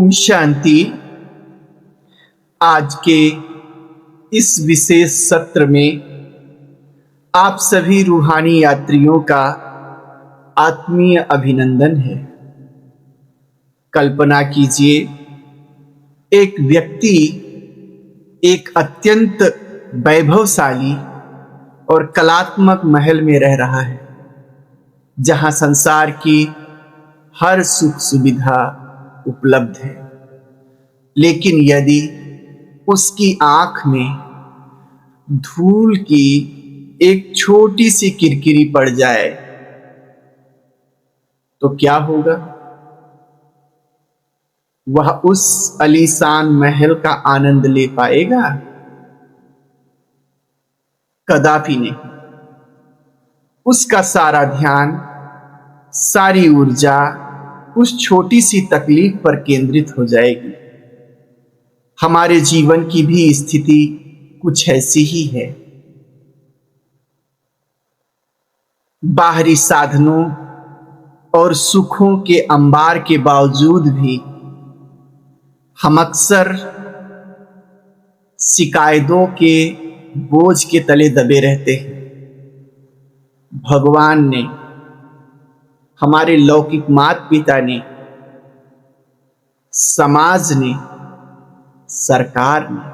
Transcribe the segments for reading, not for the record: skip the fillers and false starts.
ओम शांति। आज के इस विशेष सत्र में आप सभी रूहानी यात्रियों का आत्मीय अभिनंदन है। कल्पना कीजिए, एक व्यक्ति एक अत्यंत वैभवशाली और कलात्मक महल में रह रहा है, जहां संसार की हर सुख सुविधा उपलब्ध है। लेकिन यदि उसकी आंख में धूल की एक छोटी सी किरकिरी पड़ जाए तो क्या होगा? वह उस आलीशान महल का आनंद ले पाएगा? कदापि नहीं। उसका सारा ध्यान, सारी ऊर्जा उस छोटी सी तकलीफ पर केंद्रित हो जाएगी। हमारे जीवन की भी स्थिति कुछ ऐसी ही है। बाहरी साधनों और सुखों के अंबार के बावजूद भी हम अक्सर शिकायतों के बोझ के तले दबे रहते हैं। भगवान ने, हमारे लौकिक माता पिता ने, समाज ने, सरकार ने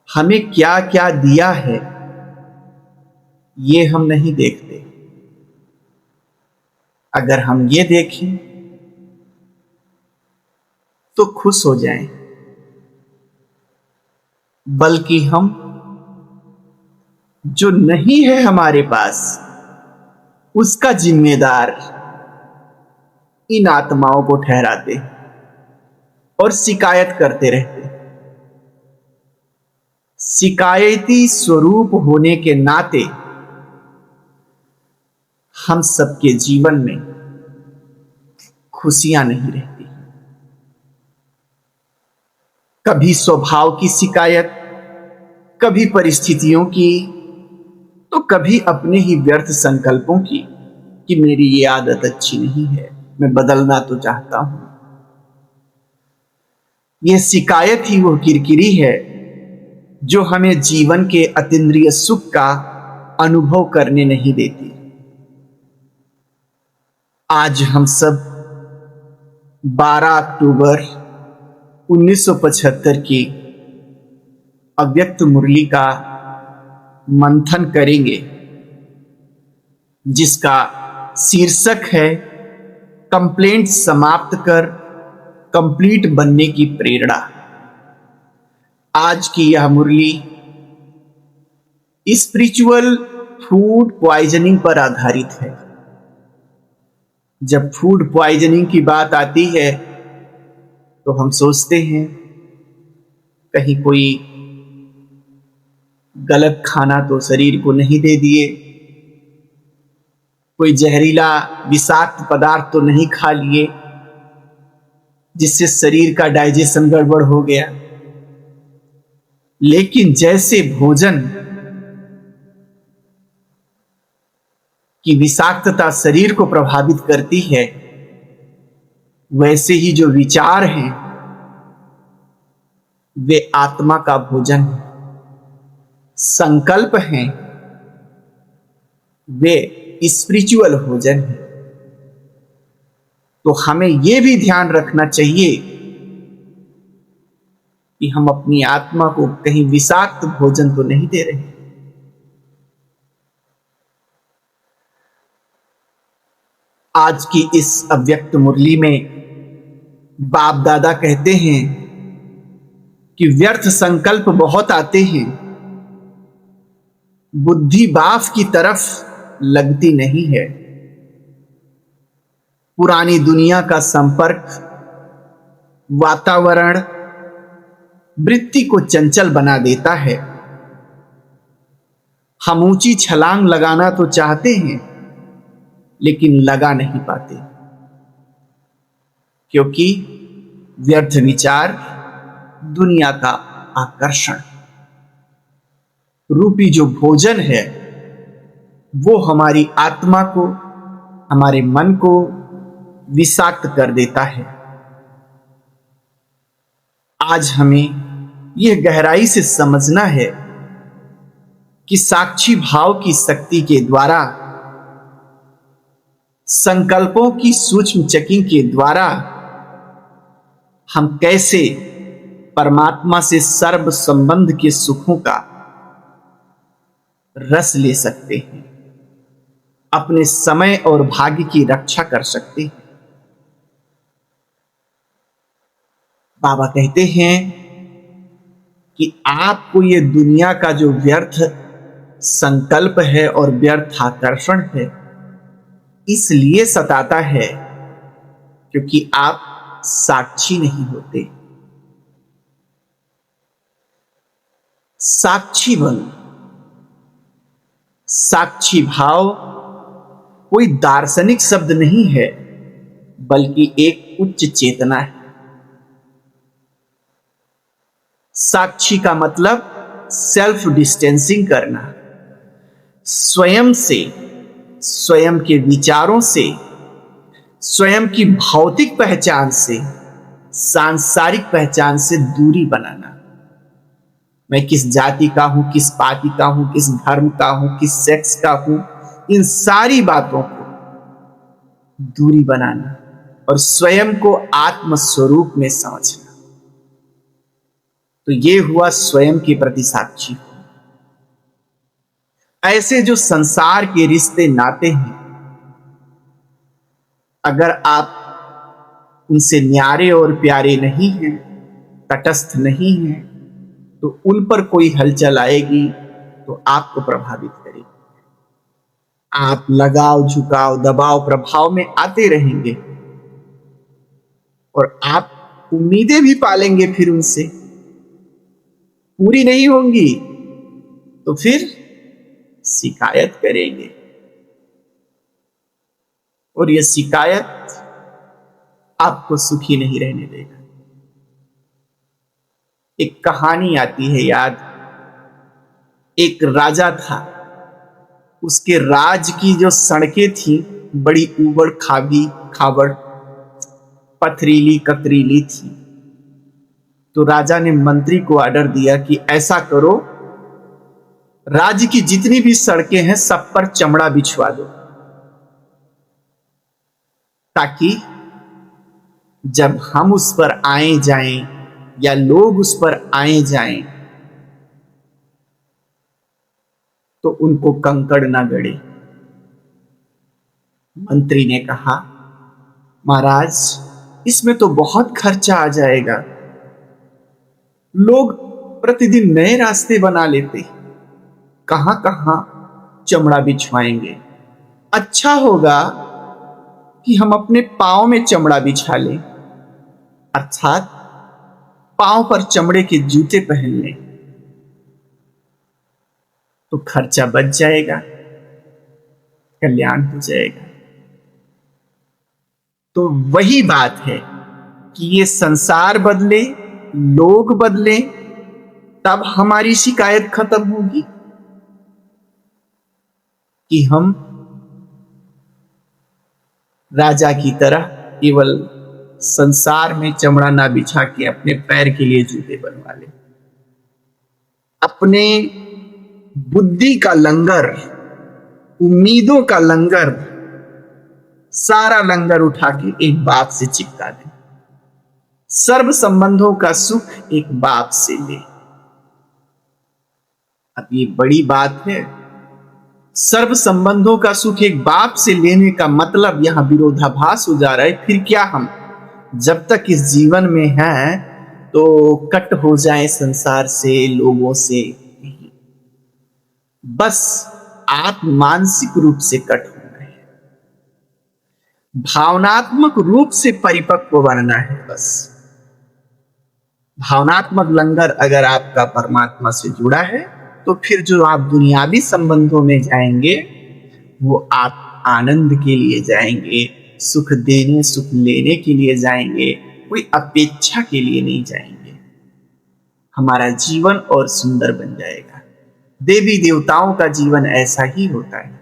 हमें क्या क्या दिया है, ये हम नहीं देखते। अगर हम ये देखें तो खुश हो जाएं, बल्कि हम जो नहीं है हमारे पास, उसका जिम्मेदार इन आत्माओं को ठहराते और शिकायत करते रहते। शिकायती स्वरूप होने के नाते हम सबके जीवन में खुशियां नहीं रहती। कभी स्वभाव की शिकायत, कभी परिस्थितियों की, तो कभी अपने ही व्यर्थ संकल्पों की कि मेरी ये आदत अच्छी नहीं है, मैं बदलना तो चाहता हूं। यह शिकायत ही वो किरकिरी है जो हमें जीवन के अतीन्द्रिय सुख का अनुभव करने नहीं देती। आज हम सब 12 अक्टूबर 1975 की अव्यक्त मुरली का मंथन करेंगे, जिसका शीर्षक है कंप्लेंट समाप्त कर कंप्लीट बनने की प्रेरणा। आज की यह मुरली स्पिरिचुअल फूड पॉइजनिंग पर आधारित है। जब फूड पॉइजनिंग की बात आती है तो हम सोचते हैं कहीं कोई गलत खाना तो शरीर को नहीं दे दिए, कोई जहरीला विषाक्त पदार्थ तो नहीं खा लिए जिससे शरीर का डाइजेशन गड़बड़ हो गया। लेकिन जैसे भोजन की विषाक्तता शरीर को प्रभावित करती है, वैसे ही जो विचार हैं वे आत्मा का भोजन है, संकल्प हैं वे स्पिरिचुअल भोजन है। तो हमें यह भी ध्यान रखना चाहिए कि हम अपनी आत्मा को कहीं विषाक्त भोजन तो नहीं दे रहे। आज की इस अव्यक्त मुरली में बाप दादा कहते हैं कि व्यर्थ संकल्प बहुत आते हैं, बुद्धि बाप की तरफ लगती नहीं है। पुरानी दुनिया का संपर्क, वातावरण वृत्ति को चंचल बना देता है। हम ऊंची छलांग लगाना तो चाहते हैं, लेकिन लगा नहीं पाते, क्योंकि व्यर्थ विचार, दुनिया का आकर्षण रूपी जो भोजन है वो हमारी आत्मा को, हमारे मन को विषाक्त कर देता है। आज हमें यह गहराई से समझना है कि साक्षी भाव की शक्ति के द्वारा, संकल्पों की सूक्ष्म चेकिंग के द्वारा हम कैसे परमात्मा से सर्व संबंध के सुखों का रस ले सकते हैं, अपने समय और भाग्य की रक्षा कर सकते हैं। बाबा कहते हैं कि आपको ये दुनिया का जो व्यर्थ संकल्प है और व्यर्थ आकर्षण है इसलिए सताता है क्योंकि आप साक्षी नहीं होते। साक्षी बनो। साक्षी भाव कोई दार्शनिक शब्द नहीं है बल्कि एक उच्च चेतना है। साक्षी का मतलब सेल्फ डिस्टेंसिंग करना, स्वयं से, स्वयं के विचारों से, स्वयं की भौतिक पहचान से, सांसारिक पहचान से दूरी बनाना। मैं किस जाति का हूं, किस पार्टी का हूं, किस धर्म का हूं, किस सेक्स का हूं, इन सारी बातों को दूरी बनाना और स्वयं को आत्म स्वरूप में समझना। तो ये हुआ स्वयं के प्रति साक्षी। ऐसे जो संसार के रिश्ते नाते हैं, अगर आप उनसे न्यारे और प्यारे नहीं हैं, तटस्थ नहीं हैं, तो उन पर कोई हलचल आएगी तो आपको प्रभावित करेगी। आप लगाव, झुकाव, दबाव, प्रभाव में आते रहेंगे और आप उम्मीदें भी पालेंगे, फिर उनसे पूरी नहीं होंगी तो फिर शिकायत करेंगे और यह शिकायत आपको सुखी नहीं रहने देगा। एक कहानी आती है याद। एक राजा था, उसके राज की जो सड़कें थी बड़ी ऊबड़ खाबड़ पथरीली कतरीली थी। तो राजा ने मंत्री को ऑर्डर दिया कि ऐसा करो, राज्य की जितनी भी सड़कें हैं सब पर चमड़ा बिछवा दो, ताकि जब हम उस पर आए जाएं या लोग उस पर आए जाएं तो उनको कंकड़ ना गड़े। मंत्री ने कहा, महाराज इसमें तो बहुत खर्चा आ जाएगा, लोग प्रतिदिन नए रास्ते बना लेते, कहां कहां चमड़ा बिछवाएंगे। अच्छा होगा कि हम अपने पांव में चमड़ा बिछा लें, अर्थात पांव पर चमड़े के जूते पहन लें, तो खर्चा बच जाएगा, कल्याण हो जाएगा। तो वही बात है कि ये संसार बदले, लोग बदले, तब हमारी शिकायत खत्म होगी कि हम राजा की तरह केवल संसार में चमड़ा ना बिछा के अपने पैर के लिए जूते बनवा ले। अपने बुद्धि का लंगर, उम्मीदों का लंगर, सारा लंगर उठा के एक बाप से चिपका दे। सर्व संबंधों का सुख एक बाप से ले। अब ये बड़ी बात है। सर्व संबंधों का सुख एक बाप से लेने का मतलब यहां विरोधाभास हो जा रहा है। फिर क्या हम जब तक इस जीवन में हैं तो कट हो जाए संसार से, लोगों से? बस आप मानसिक रूप से कट होना है, भावनात्मक रूप से परिपक्व बनना है। बस भावनात्मक लंगर अगर आपका परमात्मा से जुड़ा है तो फिर जो आप दुनियावी संबंधों में जाएंगे वो आप आनंद के लिए जाएंगे, सुख देने सुख लेने के लिए जाएंगे, कोई अपेक्षा के लिए नहीं जाएंगे। हमारा जीवन और सुंदर बन जाएगा। देवी देवताओं का जीवन ऐसा ही होता है।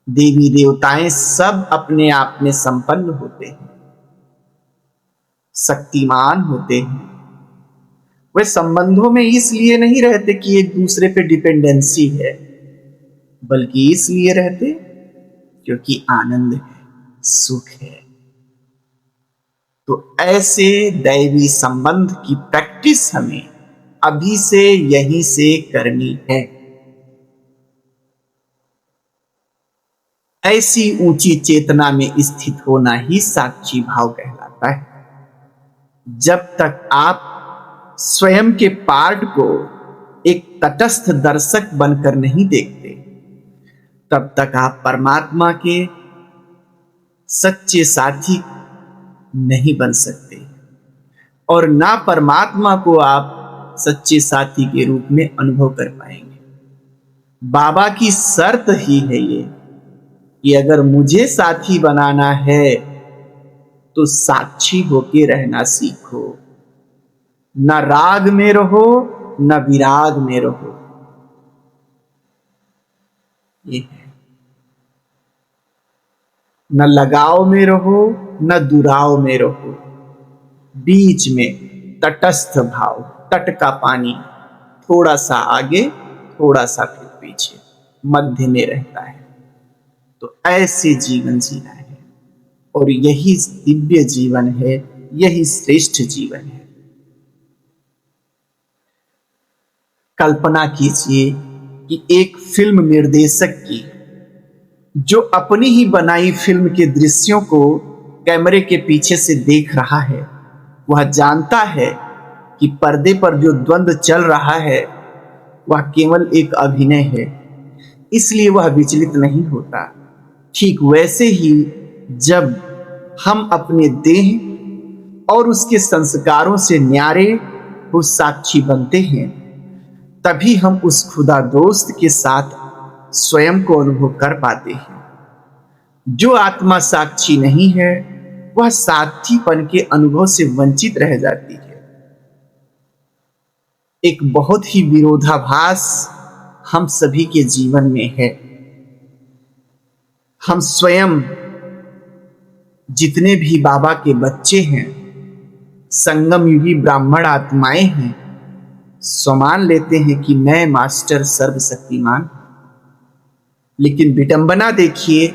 देवी देवताएं सब अपने आप में संपन्न होते हैं, शक्तिमान होते हैं, वे संबंधों में इसलिए नहीं रहते कि एक दूसरे पे डिपेंडेंसी है, बल्कि इसलिए रहते क्योंकि आनंद है, सुख है। तो ऐसे दैवी संबंध की प्रैक्टिस हमें अभी से यहीं से करनी है। ऐसी ऊंची चेतना में स्थित होना ही साक्षी भाव कहलाता है। जब तक आप स्वयं के पार्ट को एक तटस्थ दर्शक बनकर नहीं देखते, तब तक आप परमात्मा के सच्चे साथी नहीं बन सकते, और ना परमात्मा को आप सच्चे साथी के रूप में अनुभव कर पाएंगे। बाबा की शर्त ही है ये कि अगर मुझे साथी बनाना है तो साक्षी होके रहना सीखो। न राग में रहो, न विराग में रहो। ये है। न लगाव में रहो, न दुराव में रहो। बीच में तटस्थ भाव, तट का पानी थोड़ा सा आगे, थोड़ा सा फिर पीछे, मध्य में रहता है। तो ऐसे जीवन जीना है, और यही दिव्य जीवन है, यही श्रेष्ठ जीवन है। कल्पना कीजिए कि एक फिल्म निर्देशक की, जो अपनी ही बनाई फिल्म के दृश्यों को कैमरे के पीछे से देख रहा है, वह जानता है कि पर्दे पर जो द्वंद्व चल रहा है वह केवल एक अभिनय है, इसलिए वह विचलित नहीं होता। ठीक वैसे ही जब हम अपने देह और उसके संस्कारों से न्यारे हो साक्षी बनते हैं, तभी हम उस खुदा दोस्त के साथ स्वयं को अनुभव कर पाते हैं। जो आत्मा साक्षी नहीं है, वह साथीपन के अनुभव से वंचित रह जाती है। एक बहुत ही विरोधाभास हम सभी के जीवन में है। हम स्वयं जितने भी बाबा के बच्चे हैं, संगम युगी ब्राह्मण आत्माएं हैं, समान लेते हैं कि मैं मास्टर सर्वशक्तिमान। लेकिन विडंबना देखिए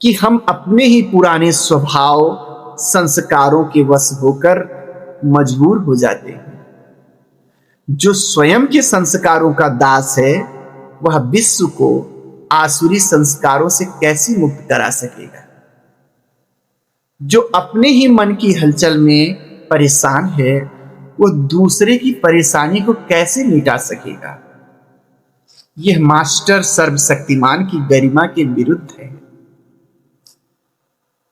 कि हम अपने ही पुराने स्वभाव संस्कारों के वश होकर मजबूर हो जाते हैं। जो स्वयं के संस्कारों का दास है, वह विश्व को आसुरी संस्कारों से कैसे मुक्त करा सकेगा? जो अपने ही मन की हलचल में परेशान है, वो दूसरे की परेशानी को कैसे मिटा सकेगा? यह मास्टर सर्वशक्तिमान की गरिमा के विरुद्ध है।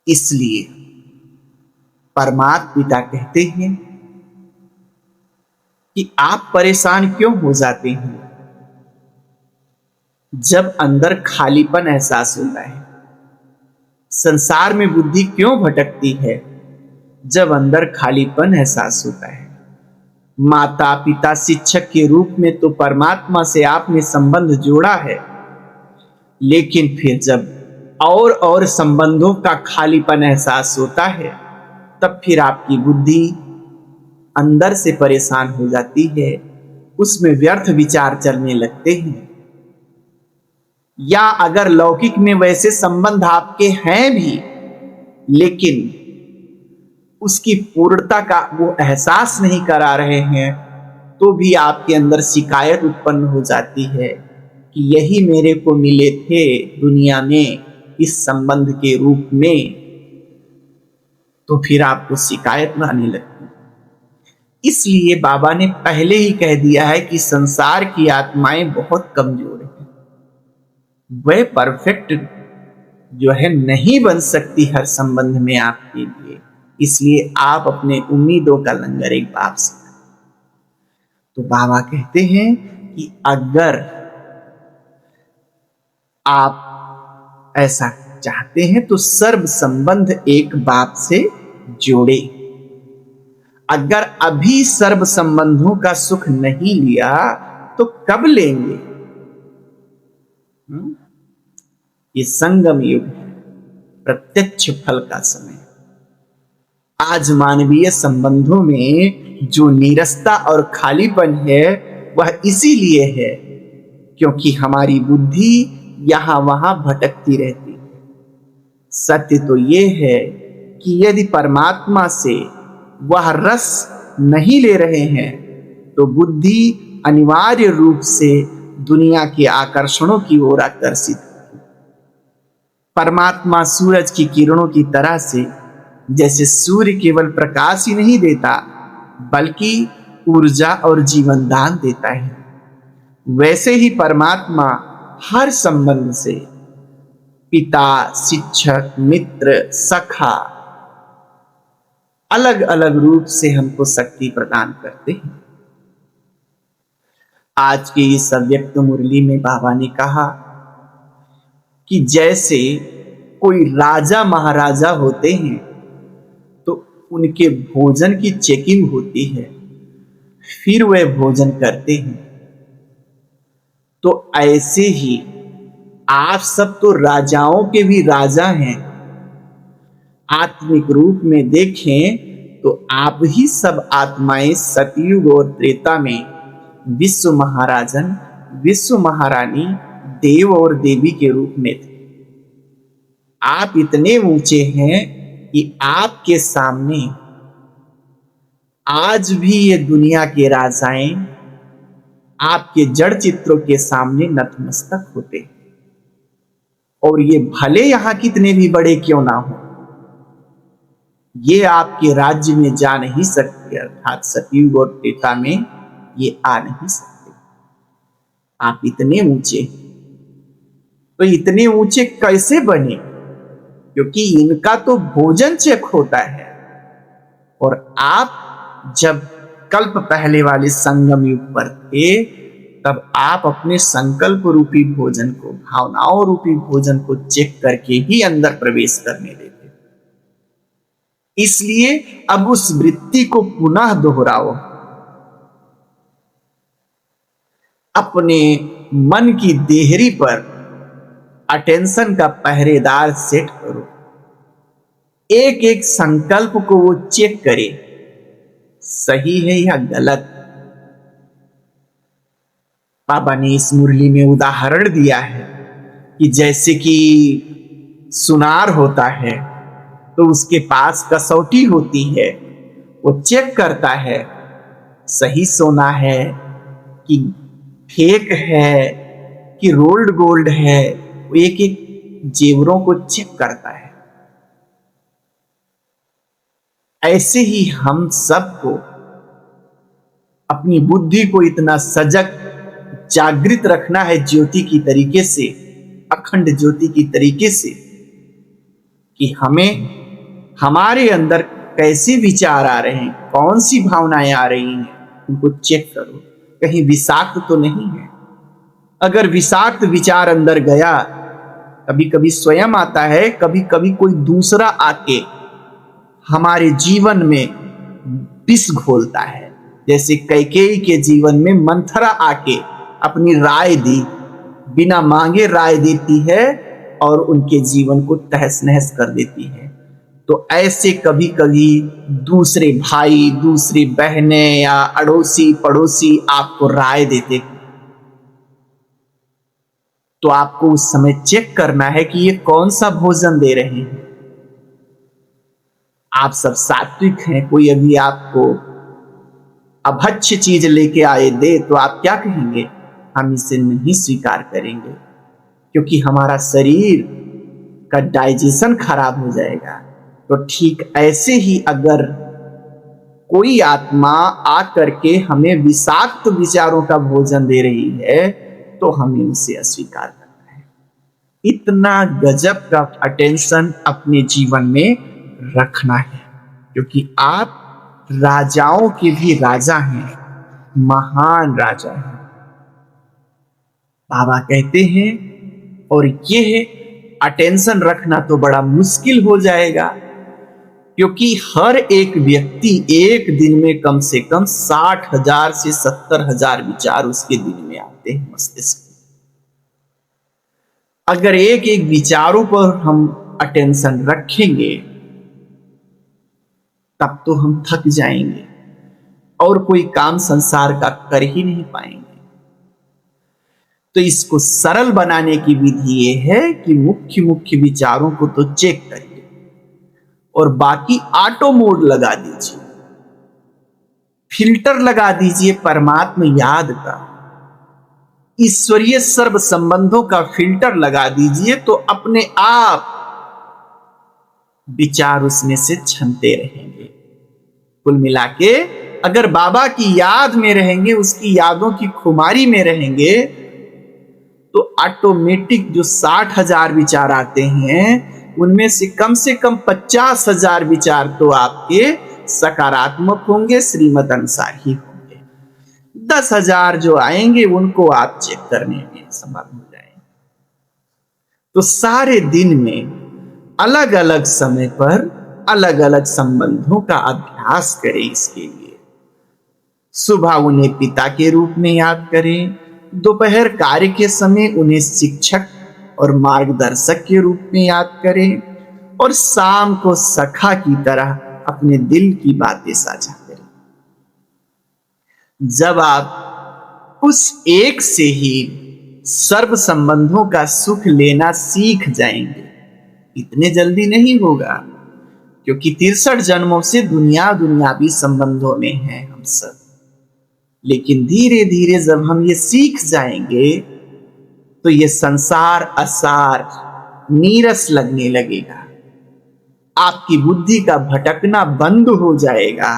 इसलिए परमात्मा पिता कहते हैं कि आप परेशान क्यों हो जाते हैं? जब अंदर खालीपन एहसास होता है। संसार में बुद्धि क्यों भटकती है? जब अंदर खालीपन एहसास होता है। माता पिता शिक्षक के रूप में तो परमात्मा से आपने संबंध जोड़ा है, लेकिन फिर जब और संबंधों का खालीपन एहसास होता है, तब फिर आपकी बुद्धि अंदर से परेशान हो जाती है, उसमें व्यर्थ विचार चलने लगते हैं। या अगर लौकिक में वैसे संबंध आपके हैं भी, लेकिन उसकी पूर्णता का वो एहसास नहीं करा रहे हैं, तो भी आपके अंदर शिकायत उत्पन्न हो जाती है कि यही मेरे को मिले थे दुनिया में इस संबंध के रूप में। तो फिर आपको शिकायत आने लगती। इसलिए बाबा ने पहले ही कह दिया है कि संसार की आत्माएं बहुत कमजोर हैं, वह परफेक्ट जो है नहीं बन सकती हर संबंध में आपके लिए। इसलिए आप अपने उम्मीदों का लंगर एक बाप से। तो बाबा कहते हैं कि अगर आप ऐसा चाहते हैं तो सर्व संबंध एक बाप से जोड़े। अगर अभी सर्व संबंधों का सुख नहीं लिया तो कब लेंगे? ये संगम युग है, प्रत्यक्ष फल का समय। आज मानवीय संबंधों में जो नीरसता और खालीपन है वह इसीलिए है क्योंकि हमारी बुद्धि यहां वहां भटकती रहती है। सत्य तो यह है कि यदि परमात्मा से वह रस नहीं ले रहे हैं तो बुद्धि अनिवार्य रूप से दुनिया के आकर्षणों की ओर आकर्षित है। परमात्मा सूरज की किरणों की तरह से जैसे सूर्य केवल प्रकाश ही नहीं देता बल्कि ऊर्जा और जीवन दान देता है, वैसे ही परमात्मा हर संबंध से पिता, शिक्षक, मित्र, सखा अलग अलग रूप से हमको शक्ति प्रदान करते हैं। आज की इस अव्यक्त मुरली में बाबा ने कहा कि जैसे कोई राजा महाराजा होते हैं तो उनके भोजन की चेकिंग होती है, फिर वे भोजन करते हैं, तो ऐसे ही आप सब तो राजाओं के भी राजा हैं। आत्मिक रूप में देखें तो आप ही सब आत्माएं सतयुग और त्रेता में विश्व महाराजन, विश्व महारानी, देव और देवी के रूप में थे। आप इतने ऊंचे हैं कि आपके सामने आज भी ये दुनिया के राजाएं आपके जड़ चित्रों के सामने नतमस्तक होते हैं, और ये भले यहां कितने भी बड़े क्यों ना हो, ये आपके राज्य में जा नहीं सकते, अर्थात सतयुग और त्रेता में ये आ नहीं सकते। आप इतने ऊंचे, तो इतने ऊंचे कैसे बने? क्योंकि इनका तो भोजन चेक होता है, और आप जब कल्प पहले वाले संगम युग पर थे तब आप अपने संकल्प रूपी भोजन को, भावनाओं रूपी भोजन को चेक करके ही अंदर प्रवेश करने देते। इसलिए अब उस वृत्ति को पुनः दोहराओ, अपने मन की देहरी पर अटेंशन का पहरेदार सेट करो, एक एक संकल्प को वो चेक करे सही है या गलत। बाबा ने इस मुरली में उदाहरण दिया है कि जैसे कि सुनार होता है तो उसके पास कसौटी होती है, वो चेक करता है सही सोना है कि फेक है कि रोल्ड गोल्ड है, वो एक एक जेवरों को चेक करता है। ऐसे ही हम सबको अपनी बुद्धि को इतना सजग, जागृत रखना है ज्योति की तरीके से, अखंड ज्योति की तरीके से, कि हमें हमारे अंदर कैसे विचार आ रहे हैं, कौन सी भावनाएं आ रही हैं, उनको चेक करो, कहीं विषाक्त तो नहीं है। अगर विषाक्त विचार अंदर गया, कभी कभी स्वयं आता है, कभी कभी कोई दूसरा आके हमारे जीवन में विष घोलता है। जैसे कैकेयी के जीवन में मंथरा आके अपनी राय दी, बिना मांगे राय देती है और उनके जीवन को तहस नहस कर देती है। तो ऐसे कभी कभी दूसरे भाई, दूसरी बहनें या अड़ोसी पड़ोसी आपको राय देते, तो आपको उस समय चेक करना है कि ये कौन सा भोजन दे रहे हैं। आप सब सात्विक हैं, कोई अभी आपको अभक्ष्य चीज लेके आए दे तो आप क्या कहेंगे? हम इसे नहीं स्वीकार करेंगे, क्योंकि हमारा शरीर का डाइजेशन खराब हो जाएगा। तो ठीक ऐसे ही अगर कोई आत्मा आकर के हमें विषाक्त विचारों का भोजन दे रही है तो हमें उसे अस्वीकार करना है। इतना गजब का अटेंशन अपने जीवन में रखना है, क्योंकि आप राजाओं के भी राजा हैं, महान राजा हैं। बाबा कहते हैं, और यह अटेंशन रखना तो बड़ा मुश्किल हो जाएगा, क्योंकि हर एक व्यक्ति एक दिन में कम से कम 60,000 से 70,000 विचार उसके दिन में आते हैं मस्तिष्क में। अगर एक एक विचारों पर हम अटेंशन रखेंगे तब तो हम थक जाएंगे और कोई काम संसार का कर ही नहीं पाएंगे। तो इसको सरल बनाने की विधि ये है कि मुख्य मुख्य विचारों को तो चेक करिए और बाकी ऑटो मोड लगा दीजिए, फिल्टर लगा दीजिए परमात्मा याद का, ईश्वरीय सर्व संबंधों का फिल्टर लगा दीजिए, तो अपने आप विचार उसमें से छनते रहेंगे। कुल मिला के अगर बाबा की याद में रहेंगे, उसकी यादों की खुमारी में रहेंगे, तो ऑटोमेटिक जो 60,000 विचार आते हैं उनमें से कम 50,000 विचार तो आपके सकारात्मक होंगे, श्रीमत अनुसार ही होंगे। 10,000 जो आएंगे उनको आप चेक करने में समर्थ हो जाएंगे। तो सारे दिन में अलग अलग समय पर अलग अलग संबंधों का अभ्यास करें। इसके लिए सुबह उन्हें पिता के रूप में याद करें, दोपहर कार्य के समय उन्हें शिक्षक और मार्गदर्शक के रूप में याद करें, और शाम को सखा की तरह अपने दिल की बातें साझा करें। जब आप उस एक से ही सर्व संबंधों का सुख लेना सीख जाएंगे, इतने जल्दी नहीं होगा, क्योंकि 63 जन्मों से दुनियावी संबंधों में हैं हम सब। लेकिन धीरे धीरे जब हम ये सीख जाएंगे तो ये संसार असार नीरस लगने लगेगा, आपकी बुद्धि का भटकना बंद हो जाएगा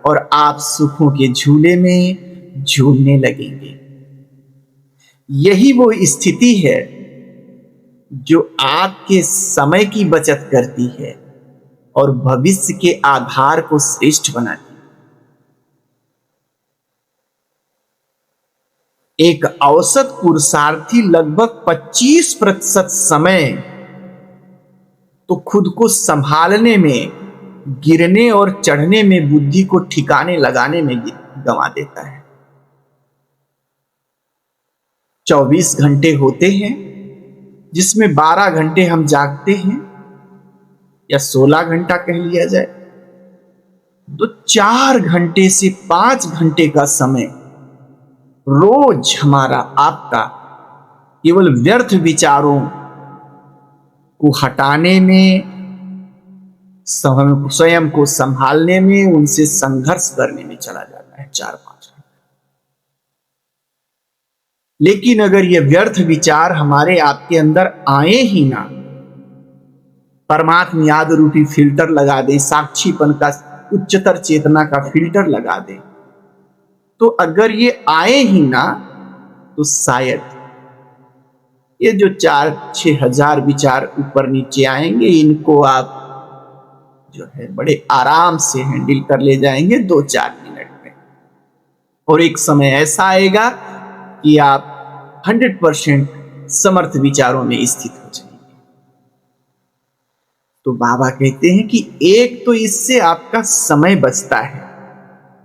और आप सुखों के झूले में झूलने लगेंगे। यही वो स्थिति है जो आपके समय की बचत करती है और भविष्य के आधार को श्रेष्ठ बनाती है। एक औसत पुरुषार्थी लगभग 25% समय तो खुद को संभालने में, गिरने और चढ़ने में, बुद्धि को ठिकाने लगाने में गंवा देता है। 24 घंटे होते हैं जिसमें 12 घंटे हम जागते हैं, या 16 घंटा कह लिया जाए, तो 4 घंटे से 5 घंटे का समय रोज हमारा आपका केवल व्यर्थ विचारों को हटाने में, स्वयं को संभालने में, उनसे संघर्ष करने में चला जाता है 4-5 घंटे। लेकिन अगर ये व्यर्थ विचार हमारे आपके अंदर आए ही ना, परमात्मा याद रूपी फिल्टर लगा दें, साक्षीपन का, उच्चतर चेतना का फिल्टर लगा दें, तो अगर ये आए ही ना, तो शायद ये जो 4-6 हजार विचार ऊपर नीचे आएंगे, इनको आप जो है बड़े आराम से हैंडल कर ले जाएंगे 2-4 मिनट में। और एक समय ऐसा आएगा कि आप 100% समर्थ विचारों में स्थित हो जाएंगे। तो बाबा कहते हैं कि एक तो इससे आपका समय बचता है,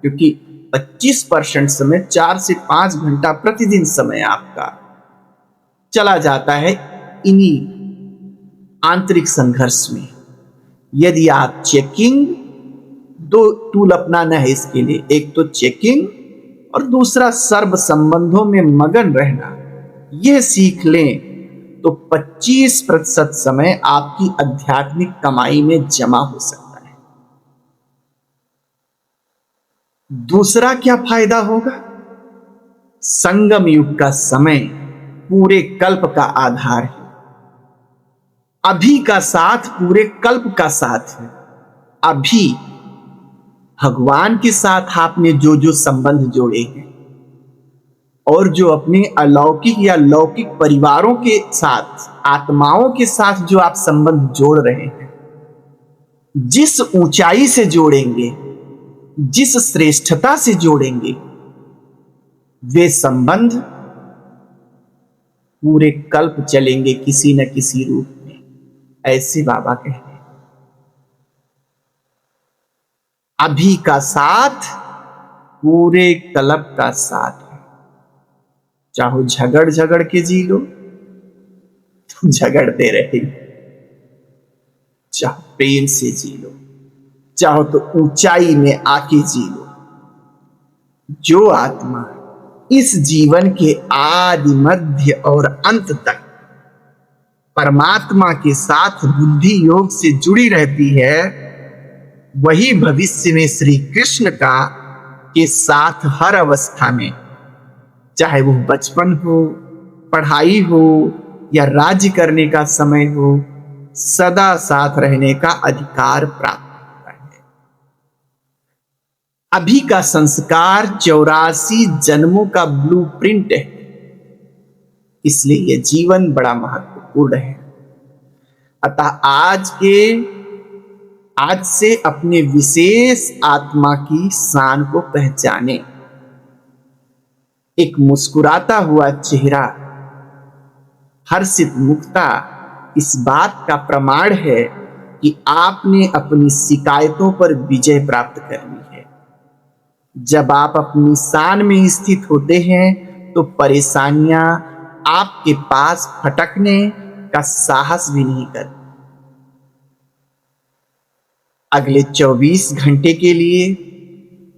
क्योंकि 25% समय, 4 से 5 घंटा प्रतिदिन समय आपका चला जाता है इन्हीं आंतरिक संघर्ष में। यदि आप चेकिंग, 2 टूल अपनाना है इसके लिए, एक तो चेकिंग और दूसरा सर्व संबंधों में मगन रहना, यह सीख लें तो 25% समय आपकी आध्यात्मिक कमाई में जमा हो सकता है। दूसरा क्या फायदा होगा? संगम युग का समय पूरे कल्प का आधार है। अभी का साथ पूरे कल्प का साथ है। अभी भगवान के साथ आपने जो जो संबंध जोड़े हैं और जो अपने अलौकिक या लौकिक परिवारों के साथ, आत्माओं के साथ जो आप संबंध जोड़ रहे हैं, जिस ऊंचाई से जोड़ेंगे, जिस श्रेष्ठता से जोड़ेंगे, वे संबंध पूरे कल्प चलेंगे किसी न किसी रूप में, ऐसे बाबा कहते हैं। अभी का साथ पूरे कल्प का साथ है। चाहो झगड़ के जी लो तो झगड़ते रहे, चाहो प्रेम से जी लो, चाहो तो ऊंचाई में आके जी लो। जो आत्मा इस जीवन के आदि मध्य और अंत तक परमात्मा के साथ बुद्धि योग से जुड़ी रहती है, वही भविष्य में श्री कृष्ण का के साथ हर अवस्था में, चाहे वो बचपन हो, पढ़ाई हो या राज्य करने का समय हो, सदा साथ रहने का अधिकार प्राप्त होता है। अभी का संस्कार 84 जन्मों का ब्लूप्रिंट है, इसलिए यह जीवन बड़ा महत्वपूर्ण है। अतः आज से अपने विशेष आत्मा की शान को पहचाने। एक मुस्कुराता हुआ चेहरा, हर्षित मुखता इस बात का प्रमाण है कि आपने अपनी शिकायतों पर विजय प्राप्त करनी है। जब आप अपनी शान में स्थित होते हैं तो परेशानियां आपके पास फटकने का साहस भी नहीं करती। अगले 24 घंटे के लिए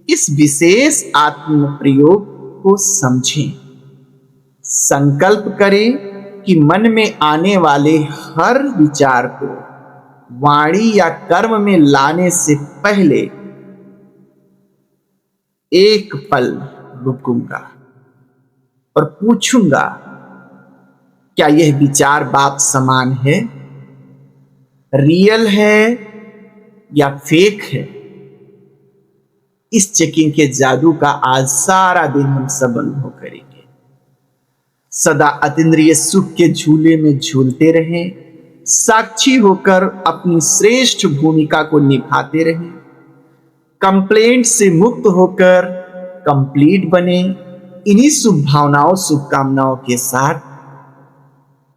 इस विशेष आत्म प्रयोग को समझें। संकल्प करें कि मन में आने वाले हर विचार को वाणी या कर्म में लाने से पहले एक पल रुकूंगा और पूछूंगा, क्या यह विचार बाप समान है, रियल है या फेक है। इस चेकिंग के जादू का आज सारा दिन हम सब अनुभव करेंगे। सदा अतीन्द्रिय सुख के झूले में झूलते रहें, साक्षी होकर अपनी श्रेष्ठ भूमिका को निभाते रहें, कंप्लेंट से मुक्त होकर कंप्लीट बने। इन्हीं शुभ भावनाओं, शुभकामनाओं के साथ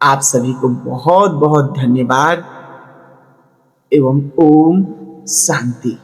आप सभी को बहुत बहुत धन्यवाद एवं ओम शांति।